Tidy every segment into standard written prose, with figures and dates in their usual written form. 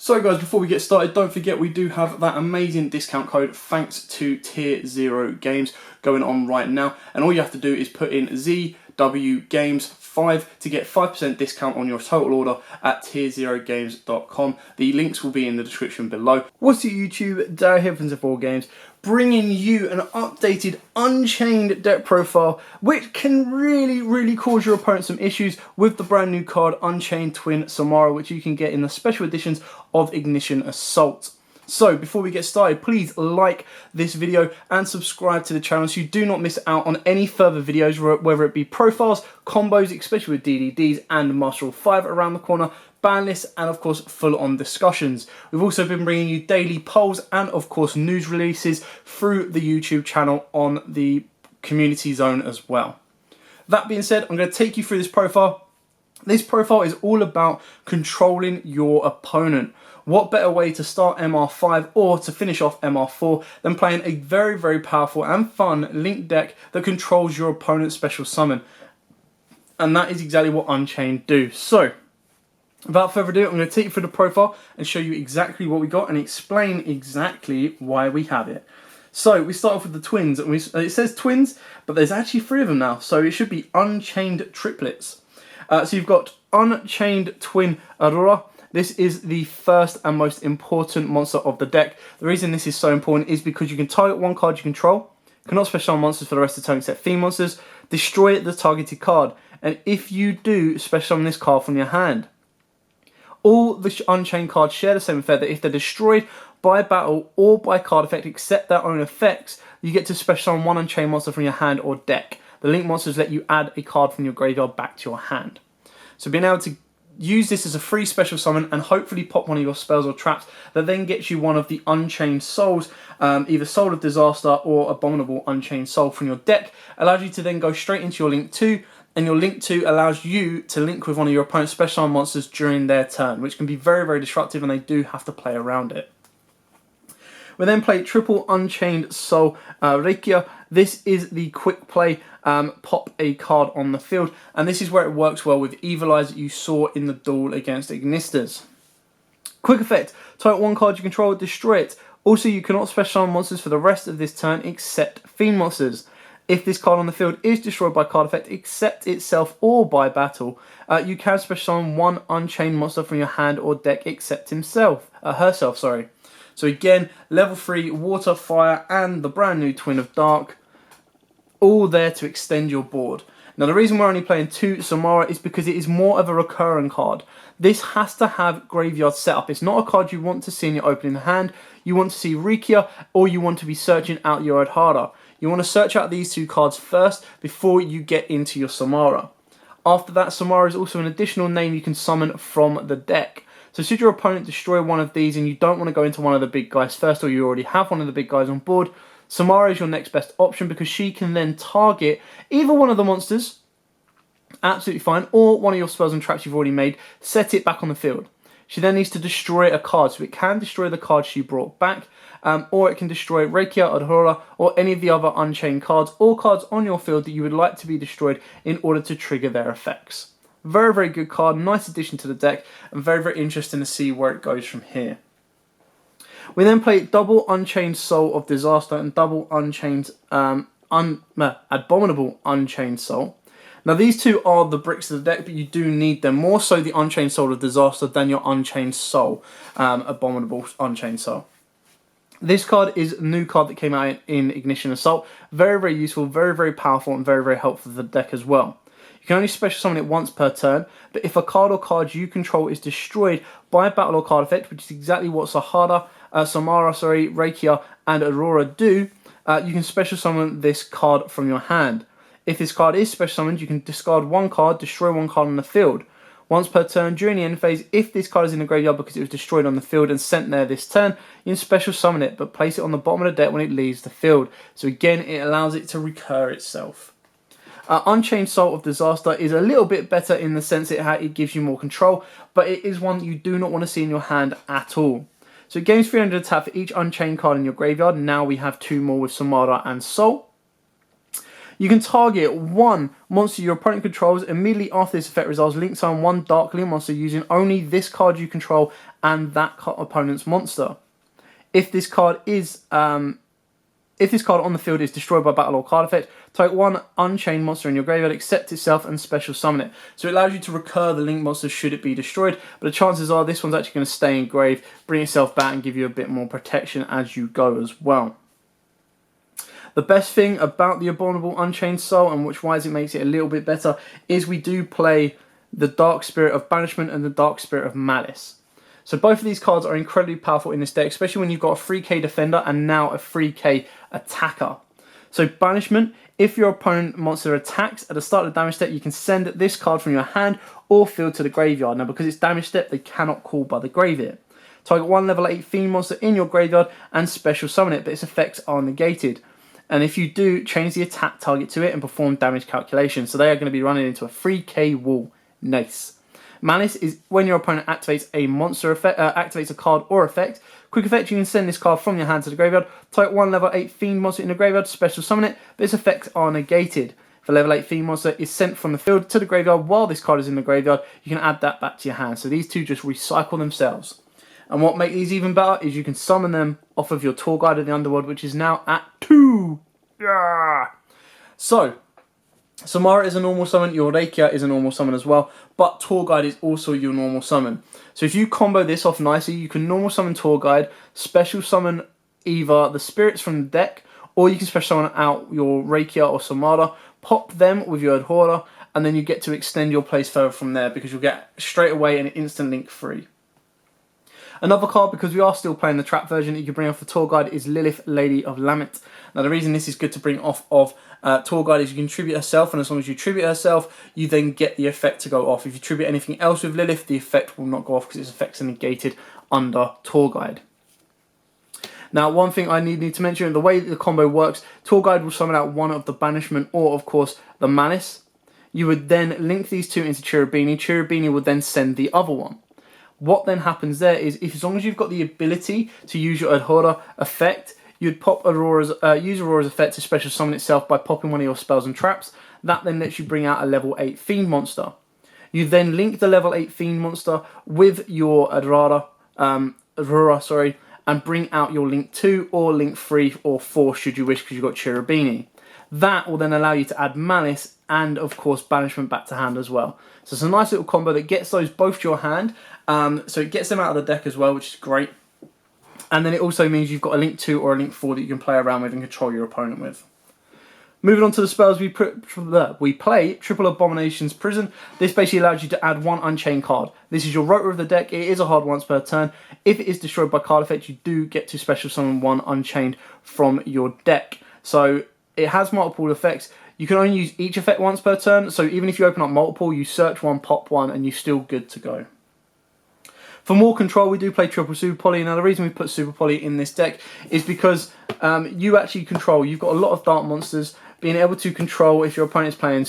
So guys, before we get started, don't forget we do have that amazing discount code thanks to Tier 0 Games going on right now. And all you have to do is put in ZW Games 5 to get 5% discount on your total order at tier0games.com. The links will be in the description below. What's up YouTube, Darryl here from Tier Games, bringing you an updated Unchained deck profile, which can really cause your opponent some issues with the brand new card Unchained Twin Samara, which you can get in the special editions of Ignition Assault. So before we get started, please like this video and subscribe to the channel so you do not miss out on any further videos, whether it be profiles, combos, especially with DDDs and Martial 5 around the corner, ban lists, and of course full-on discussions. We've also been bringing you daily polls and of course news releases through the YouTube channel on the community zone as well. That being said, I'm going to take you through this profile. This profile is all about controlling your opponent. What better way to start MR5 or to finish off MR4 than playing a very powerful and fun link deck that controls your opponent's special summon. And that is exactly what Unchained do. So, without further ado, I'm going to take you through the profile and show you exactly what we got and explain exactly why we have it. So, we start off with the twins. And it says twins, but there's actually 3 of them now. So, it should be Unchained triplets. So, you've got Unchained Twin Aurora. This is the first and most important monster of the deck. The reason this is so important is because you can target one card you control, cannot special summon monsters for the rest of the turn except fiend monsters, destroy the targeted card, and if you do, special summon this card from your hand. All the Unchained cards share the same effect that if they're destroyed by battle or by card effect except their own effects, you get to special summon one Unchained monster from your hand or deck. The link monsters let you add a card from your graveyard back to your hand. So being able to use this as a free special summon and hopefully pop one of your spells or traps that then gets you one of the Unchained Souls, either Soul of Disaster or Abominable Unchained Soul from your deck, allows you to then go straight into your Link 2, and your Link 2 allows you to link with one of your opponent's special summon monsters during their turn, which can be very disruptive and they do have to play around it. We then play triple Unchained Soul Yugioh. This is the quick play, pop a card on the field, and this is where it works well with Evil Eyes that you saw in the duel against Ignisters. Quick effect, target one card you control, destroy it. Also, you cannot special summon monsters for the rest of this turn except fiend monsters. If this card on the field is destroyed by card effect except itself or by battle, you can special summon one Unchained monster from your hand or deck except herself. So again, level 3, Water, Fire, and the brand new Twin of Dark, all there to extend your board. Now the reason we're only playing 2 Samara is because it is more of a recurring card. This has to have graveyard setup. It's not a card you want to see in your opening hand. You want to see Yugioh, or you want to be searching out your Adhara. You want to search out these 2 cards first before you get into your Samara. After that, Samara is also an additional name you can summon from the deck. So should your opponent destroy one of these and you don't want to go into one of the big guys first, or you already have one of the big guys on board, Samara is your next best option because she can then target either one of the monsters, absolutely fine, or one of your spells and traps you've already made, set it back on the field. She then needs to destroy a card, so it can destroy the card she brought back, or it can destroy Yugioh, Adhara, or any of the other Unchained cards, or cards on your field that you would like to be destroyed in order to trigger their effects. Very good card, nice addition to the deck, and very interesting to see where it goes from here. We then play double Unchained Soul of Disaster and double Unchained Abominable Unchained Soul. Now these 2 are the bricks of the deck, but you do need them, more so the Unchained Soul of Disaster than your Unchained Soul, Abominable Unchained Soul. This card is a new card that came out in Ignition Assault. Very useful, very powerful, and very helpful for the deck as well. You can only special summon it once per turn, but if a card or cards you control is destroyed by a battle or card effect, which is exactly what Samara, Yugioh, and Aurora do, you can special summon this card from your hand. If this card is special summoned, you can discard one card, destroy one card on the field. Once per turn during the end phase, if this card is in the graveyard because it was destroyed on the field and sent there this turn, you can special summon it, but place it on the bottom of the deck when it leaves the field. So again, it allows it to recur itself. Unchained Soul of Disaster is a little bit better in the sense it gives you more control, but it is one that you do not want to see in your hand at all. So it gains 300 attack for each Unchained card in your graveyard. Now we have 2 more with Samara and Soul. You can target one monster your opponent controls. Immediately after this effect resolves, link summon one Dark Link monster using only this card you control and that opponent's monster. If this card on the field is destroyed by battle or card effect, target one Unchained monster in your graveyard, accept itself, and special summon it. So it allows you to recur the link monster should it be destroyed, but the chances are this one's actually going to stay in grave, bring itself back, and give you a bit more protection as you go as well. The best thing about the Abominable Unchained Soul, and why it makes it a little bit better, is we do play the Dark Spirit of Banishment and the Dark Spirit of Malice. So both of these cards are incredibly powerful in this deck, especially when you've got a 3k defender and now a 3k attacker. So Banishment, if your opponent monster attacks at the start of the damage step, you can send this card from your hand or field to the graveyard. Now because it's damage step, they cannot call by the graveyard. Target one level 8 Fiend monster in your graveyard and special summon it, but its effects are negated. And if you do, change the attack target to it and perform damage calculations. So they are going to be running into a 3k wall. Nice. Malice is when your opponent activates a monster effect, activates a card or effect. Quick effect, you can send this card from your hand to the graveyard. Target one level 8 Fiend monster in the graveyard, special summon it, but its effects are negated. If a level 8 Fiend monster is sent from the field to the graveyard while this card is in the graveyard, you can add that back to your hand. So these two just recycle themselves. And what makes these even better is you can summon them off of your Tour Guide of the Underworld, which is now at 2. Yeah. So, Samara is a normal summon, your Rekia is a normal summon as well, but Tour Guide is also your normal summon. So if you combo this off nicely, you can normal summon Tour Guide, special summon either the spirits from the deck, or you can special summon out your Rekia or Samara, pop them with your Adhora, and then you get to extend your plays further from there because you'll get straight away an instant link free. Another card, because we are still playing the trap version, that you can bring off the Tour Guide is Lilith, Lady of Lament. Now the reason this is good to bring off of Tour Guide is you can tribute herself, and as long as you tribute herself, you then get the effect to go off. If you tribute anything else with Lilith, the effect will not go off because its effects are negated under Tour Guide. Now one thing I need to mention, the way the combo works, Tour Guide will summon out one of the Banishment or of course the Malice. You would then link these two into Cherubini. Cherubini would then send the other one. What then happens there is, as long as you've got the ability to use your Adhora effect, you'd pop use Aurora's effect to special summon itself by popping one of your spells and traps. That then lets you bring out a level 8 Fiend monster. You then link the level 8 Fiend monster with your Adhora, and bring out your link 2 or link 3 or 4 should you wish, because you've got Cherubini. That will then allow you to add Malice and of course Banishment back to hand as well. So it's a nice little combo that gets those both to your hand. So it gets them out of the deck as well, which is great. And then it also means you've got a link 2 or a link 4 that you can play around with and control your opponent with. Moving on to the spells, we play Triple Abomination's Prison. This basically allows you to add one Unchained card. This is your rotor of the deck. It is a hard once per turn. If it is destroyed by card effect, you do get to special summon one Unchained from your deck. So it has multiple effects. You can only use each effect once per turn. So even if you open up multiple, you search one, pop one, and you're still good to go. For more control, we do play Triple Super Poly. Now, the reason we put Super Poly in this deck is because you actually control. You've got a lot of dark monsters. Being able to control if your opponent is playing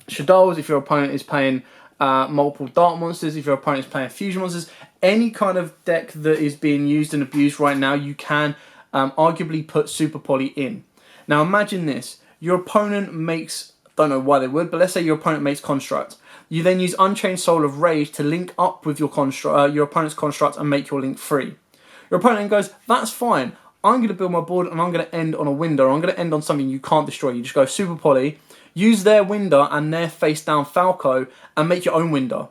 Shadows, if your opponent is playing multiple dark monsters, if your opponent is playing fusion monsters, any kind of deck that is being used and abused right now, you can arguably put Super Poly in. Now, imagine this. Your opponent makes, don't know why they would, but let's say your opponent makes Construct. You then use Unchained Soul of Rage to link up with your opponent's Construct and make your link free. Your opponent then goes, that's fine. I'm going to build my board and I'm going to end on a window. I'm going to end on something you can't destroy. You just go Super Poly, use their window and their face down Falco and make your own window.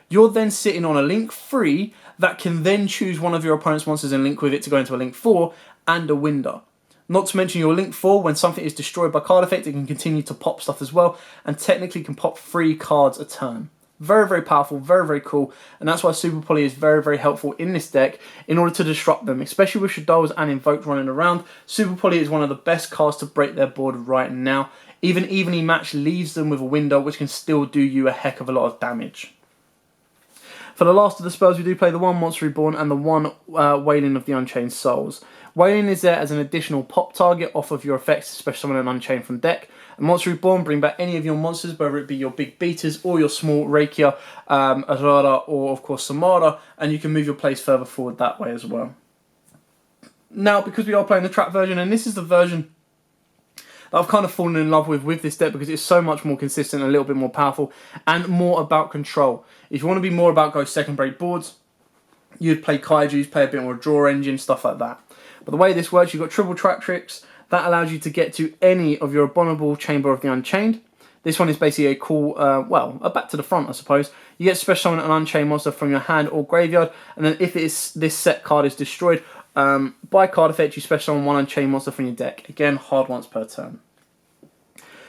You're then sitting on a link 3 that can then choose one of your opponent's monsters and link with it to go into a link 4 and a window. Not to mention your link 4, when something is destroyed by card effect, it can continue to pop stuff as well, and technically can pop 3 cards a turn. Very, very powerful, very, very cool, and that's why Super Poly is very, very helpful in this deck in order to disrupt them, especially with Shadows and Invoked running around. Super Poly is one of the best cards to break their board right now. Even evenly matched leaves them with a window, which can still do you a heck of a lot of damage. For the last of the spells, we do play the one Monster Reborn and the one Wailing of the Unchained Souls. Wailing is there as an additional pop target off of your effects, especially summon an Unchained from deck. And Monster Reborn, bring back any of your monsters, whether it be your big beaters or your small Rekia, Arara, or of course Samara, and you can move your plays further forward that way as well. Now, because we are playing the trap version, and this is the version that I've kind of fallen in love with this deck because it's so much more consistent, a little bit more powerful, and more about control. If you want to be more about go second break boards, you'd play kaijus, play a bit more draw engine, stuff like that. But the way this works, you've got triple track tricks. That allows you to get to any of your abominable chamber of the Unchained. This one is basically a cool, a back to the front, I suppose. You get special summon an Unchained monster from your hand or graveyard, and then if this set card is destroyed, by card effect, you special summon one Unchained monster from your deck. Again, hard once per turn.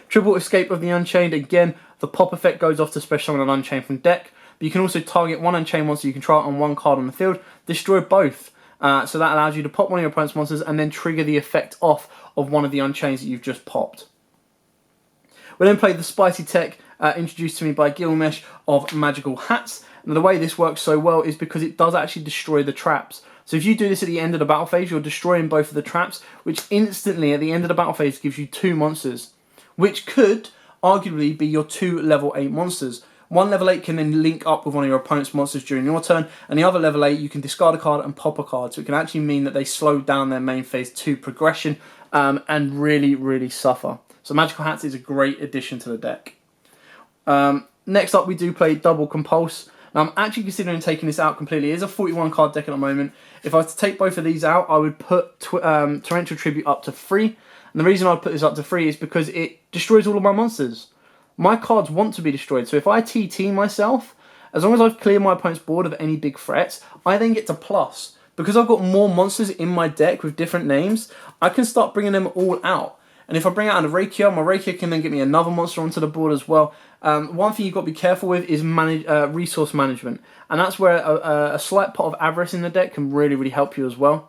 Triple Escape of the Unchained. Again, the pop effect goes off to special summon an Unchained from deck, but you can also target one Unchained monster you control on one card on the field, destroy both. So that allows you to pop one of your opponent's monsters and then trigger the effect off of one of the Unchains that you've just popped. We then played the spicy tech introduced to me by Gilmesh of Magical Hats. And the way this works so well is because it does actually destroy the traps. So if you do this at the end of the battle phase, you're destroying both of the traps, which instantly at the end of the battle phase gives you 2 monsters, which could arguably be your 2 level 8 monsters. One level 8 can then link up with one of your opponent's monsters during your turn, and the other level 8 you can discard a card and pop a card. So it can actually mean that they slow down their main phase 2 progression and really, really suffer. So Magical Hats is a great addition to the deck. Next up, we do play Double Compulse. Now, I'm actually considering taking this out completely. It is a 41 card deck at the moment. If I was to take both of these out, I would put Torrential Tribute up to 3. And the reason I'd put this up to 3 is because it destroys all of my monsters. My cards want to be destroyed. So if I TT myself, as long as I've cleared my opponent's board of any big threats, I then get to plus. Because I've got more monsters in my deck with different names, I can start bringing them all out. And if I bring out a Yugioh, my Yugioh can then get me another monster onto the board as well. One thing you've got to be careful with is resource management. And that's where a slight pot of Avarice in the deck can really, really help you as well.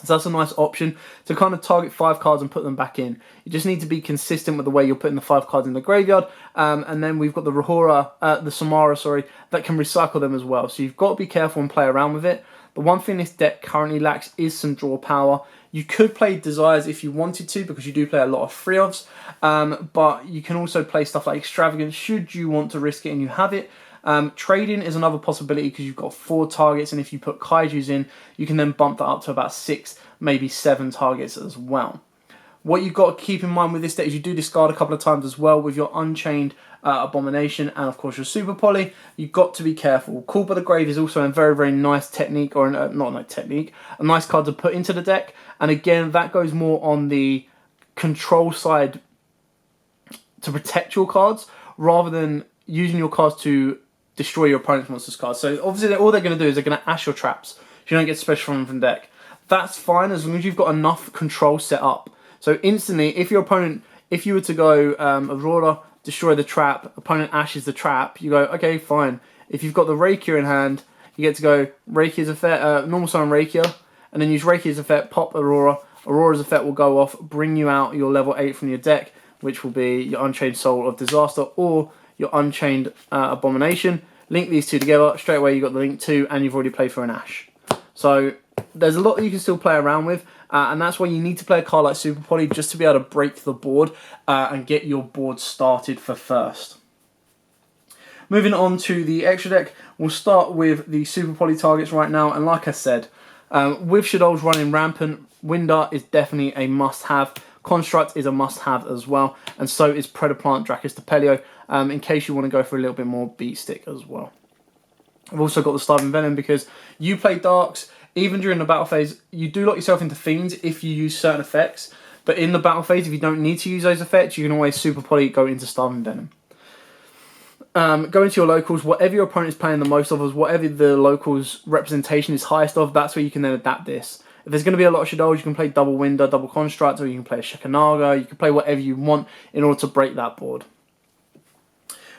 So that's a nice option to kind of target 5 cards and put them back in. You just need to be consistent with the way you're putting the 5 cards in the graveyard. And then we've got the Samara, that can recycle them as well. So you've got to be careful and play around with it. The one thing this deck currently lacks is some draw power. You could play Desires if you wanted to, because you do play a lot of 3-ofs. But you can also play stuff like Extravagance should you want to risk it and you have it. Trading is another possibility because you've got 4 targets, and if you put kaijus in, you can then bump that up to about 6, maybe 7 targets as well. What you've got to keep in mind with this deck is you do discard a couple of times as well with your Unchained Abomination and of course your Super Poly. You've got to be careful. Call by the Grave is also a very, very nice technique, or a nice card to put into the deck. And again, that goes more on the control side to protect your cards rather than using your cards to destroy your opponent's monster's cards. So obviously all they're going to do is they're going to ash your traps so you don't get special from deck. That's fine as long as you've got enough control set up. So instantly, if your opponent, if you were to go Aurora, destroy the trap, opponent ashes the trap, you go, okay, fine. If you've got the Yugioh in hand, you get to go Yugioh's effect, normal summon Yugioh, and then use Yugioh's effect, pop Aurora. Aurora's effect will go off, bring you out your level 8 from your deck, which will be your Unchained Soul of Disaster or your Unchained Abomination. Link these two together, straight away you got the link 2, and you've already played for an Ash. So there's a lot that you can still play around with, and that's why you need to play a card like Super Poly just to be able to break the board and get your board started for first. Moving on to the extra deck, we'll start with the Super Poly targets right now, and like I said, with Shadow's running rampant, Winder is definitely a must-have. Construct is a must-have as well, and so is Predaplant Dracus Tepelio, in case you want to go for a little bit more beat stick as well. I've also got the Starving Venom because you play Darks, even during the battle phase, you do lock yourself into Fiends if you use certain effects, but in the battle phase, if you don't need to use those effects, you can always Super Poly go into Starving Venom. Go into your locals, whatever your opponent is playing the most of, whatever the locals representation is highest of, that's where you can then adapt this. If there's going to be a lot of Shadows, you can play double Winder, double Construct, or you can play a Shikanaga, you can play whatever you want in order to break that board.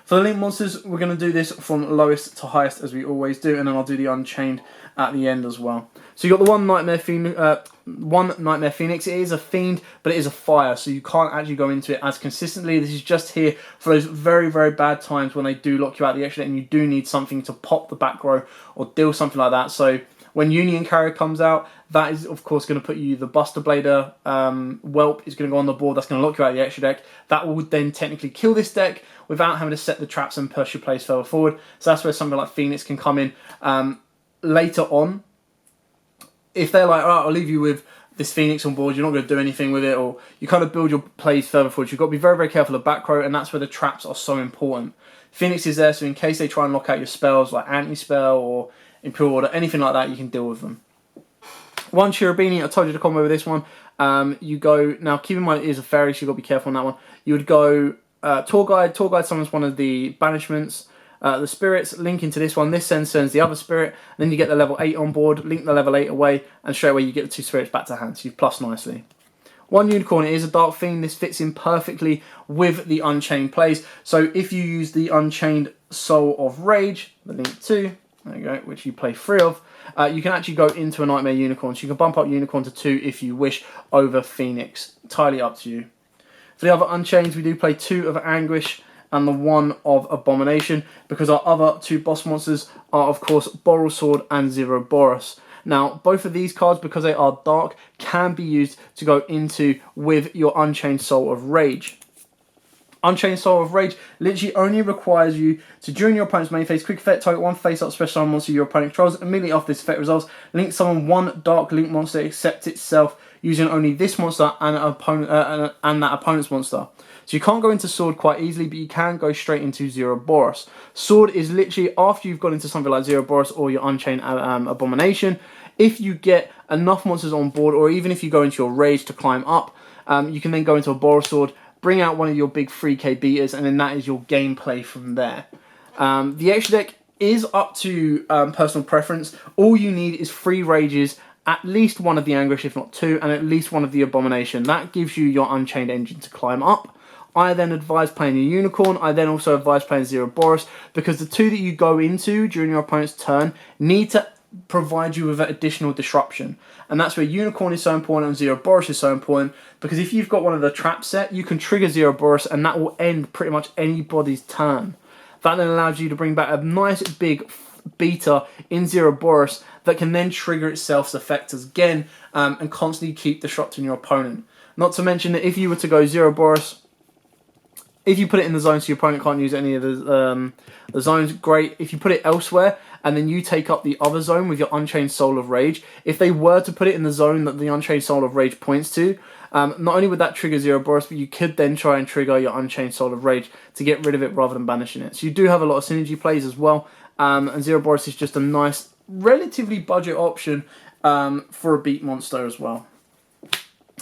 For the Link Monsters, we're going to do this from lowest to highest as we always do, and then I'll do the Unchained at the end as well. So you've got the one Nightmare Phoenix. It is a Fiend, but it is a Fire, so you can't actually go into it as consistently. This is just here for those very, very bad times when they do lock you out the extra deck and you do need something to pop the back row or deal something like that. So when Union Carrier comes out, that is of course going to put you, the Buster Blader Whelp is going to go on the board, that's going to lock you out of the extra deck. That will then technically kill this deck without having to set the traps and push your plays further forward. So that's where something like Phoenix can come in later on. If they're like, alright, I'll leave you with this Phoenix on board, you're not going to do anything with it, or you kind of build your plays further forward. You've got to be very, very careful of back row, and that's where the traps are so important. Phoenix is there, so in case they try and lock out your spells like Anti-Spell or Impure Order, anything like that, you can deal with them. One Cherubini, I told you to combo with this one. You go, now keep in mind it is a fairy, so you've got to be careful on that one. You would go Tour Guide summons one of the banishments. The spirits link into this one. This sends the other spirit. And then you get the level 8 on board, link the level 8 away, and straight away you get the 2 spirits back to hand. So you've plus nicely. One Unicorn, it is a Dark Fiend. This fits in perfectly with the Unchained plays. So if you use the Unchained Soul of Rage, the link 2, there you go, which you play 3 of, you can actually go into a Nightmare Unicorn. So you can bump up Unicorn to 2 if you wish over Phoenix. Entirely up to you. For the other Unchained, we do play 2 of Anguish and the 1 of Abomination, because our other 2 boss monsters are, of course, Boral Sword and Zero-Boros. Now, both of these cards, because they are dark, can be used to go into with your Unchained Soul of Rage. Unchained Soul of Rage literally only requires you to, during your opponent's main phase, quick effect, target 1 face-up special summon monster your opponent controls. Immediately after this effect resolves, link summon 1 dark link monster except itself, using only this monster and that opponent's monster. So you can't go into Sword quite easily, but you can go straight into Zero-Boros. Sword is literally after you've gone into something like Zero-Boros or your Unchained Abomination. If you get enough monsters on board, or even if you go into your Rage to climb up, you can then go into a Boral Sword, bring out one of your big 3k beaters, and then that is your gameplay from there. The extra deck is up to personal preference. All you need is 3 Rages, at least 1 of the Anguish, if not 2, and at least 1 of the Abomination. That gives you your Unchained engine to climb up. I then advise playing a Unicorn. I then also advise playing Zero-Boros, because the 2 that you go into during your opponent's turn need to provide you with additional disruption. And that's where Unicorn is so important and Zero-Boros is so important, because if you've got one of the trap set, you can trigger Zero-Boros and that will end pretty much anybody's turn. That then allows you to bring back a nice big beater in Zero-Boros that can then trigger itself's effects again and constantly keep disrupting your opponent. Not to mention that if you were to go Zero-Boros, if you put it in the zone so your opponent can't use any of the zones, great. If you put it elsewhere and then you take up the other zone with your Unchained Soul of Rage, if they were to put it in the zone that the Unchained Soul of Rage points to, not only would that trigger Zero-Boros, but you could then try and trigger your Unchained Soul of Rage to get rid of it rather than banishing it. So you do have a lot of synergy plays as well, and Zero-Boros is just a nice, relatively budget option for a beat monster as well.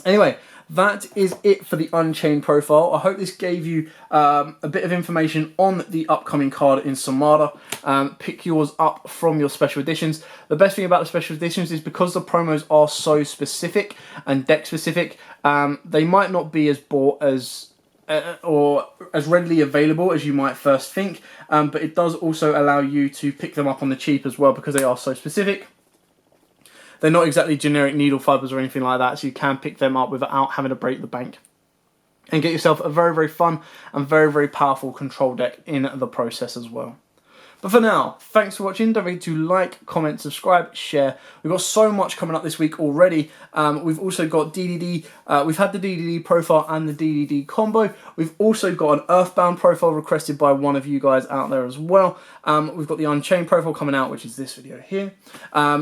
Anyway, that is it for the Unchained profile. I hope this gave you a bit of information on the upcoming card in Samada. Pick yours up from your special editions. The best thing about the special editions is because the promos are so specific and deck specific, they might not be as bought as or as readily available as you might first think, but it does also allow you to pick them up on the cheap as well because they are so specific. They're not exactly generic needle fibers or anything like that, so you can pick them up without having to break the bank. And get yourself a very, very fun and very, very powerful control deck in the process as well. But for now, thanks for watching. Don't forget to like, comment, subscribe, share. We've got so much coming up this week already. We've also got DDD. We've had the DDD profile and the DDD combo. We've also got an Earthbound profile requested by one of you guys out there as well. We've got the Unchained profile coming out, which is this video here.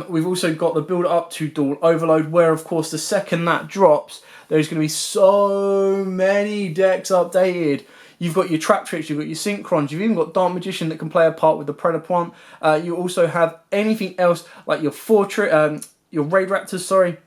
We've also got the build up to Dual Overload, where of course the second that drops, there's going to be so many decks updated. You've got your Trap Tricks, you've got your Synchrons, you've even got Dark Magician that can play a part with the Predaplant. You also have anything else like your your Raid Raptors, sorry.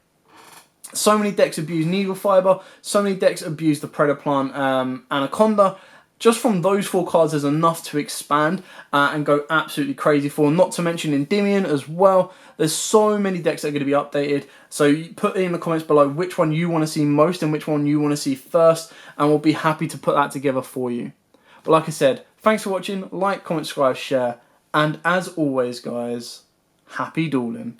So many decks abuse Needle Fiber, so many decks abuse the Predaplant Anaconda. Just from those 4 cards, there's enough to expand and go absolutely crazy for. Not to mention Endymion as well. There's so many decks that are going to be updated. So you put in the comments below which one you want to see most and which one you want to see first. And we'll be happy to put that together for you. But like I said, thanks for watching. Like, comment, subscribe, share. And as always, guys, happy dueling.